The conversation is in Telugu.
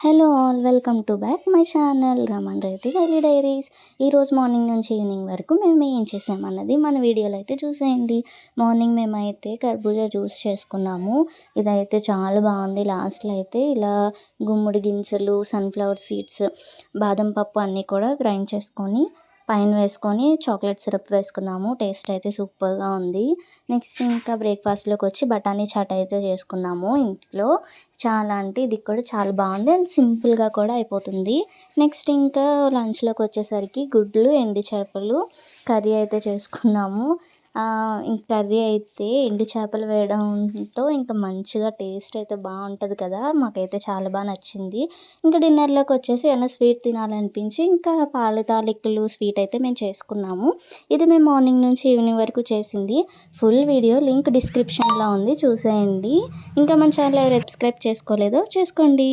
Hello all welcome to back my channel Raman రైతు డైలీ డైరీస్. ఈరోజు మార్నింగ్ నుంచి ఈవినింగ్ వరకు మేము ఏం చేసామన్నది మన వీడియోలో అయితే చూసేయండి. మార్నింగ్ మేమైతే కర్బూజా జ్యూస్ చేసుకున్నాము. ఇదైతే చాలా బాగుంది. లాస్ట్లో అయితే ఇలా గుమ్మడి గింజలు, సన్ఫ్లవర్ సీడ్స్, బాదం పప్పు అన్నీ కూడా గ్రైండ్ చేసుకొని పైన వేసుకొని చాక్లెట్ సిరప్ వేసుకున్నాము. టేస్ట్ అయితే సూపర్గా ఉంది. నెక్స్ట్ ఇంకా బ్రేక్ఫాస్ట్లోకి వచ్చి బఠానీ చాట్ అయితే చేసుకున్నాము ఇంట్లో. చాలా అంటే ఇది కూడా చాలా బాగుంది అండ్ సింపుల్గా కూడా అయిపోతుంది. నెక్స్ట్ ఇంకా లంచ్లోకి వచ్చేసరికి గుడ్లు, ఎండు చేపలు కర్రీ అయితే చేసుకున్నాము. ఇంక కర్రీ అయితే ఎండు చేపలు వేయడంతో ఇంకా మంచిగా టేస్ట్ అయితే బాగుంటుంది కదా. మాకైతే చాలా బాగా నచ్చింది. ఇంకా డిన్నర్లోకి వచ్చేసి ఏమైనా స్వీట్ తినాలనిపించి ఇంకా పాల తాలికలు స్వీట్ అయితే మేము చేసుకున్నాము. ఇది మేము మార్నింగ్ నుంచి ఈవినింగ్ వరకు చేసింది. ఫుల్ వీడియో లింక్ డిస్క్రిప్షన్లో ఉంది, చూసేయండి. ఇంకా మన ఛానల్ ఎవరు సబ్స్క్రైబ్ చేసుకోలేదో చేసుకోండి.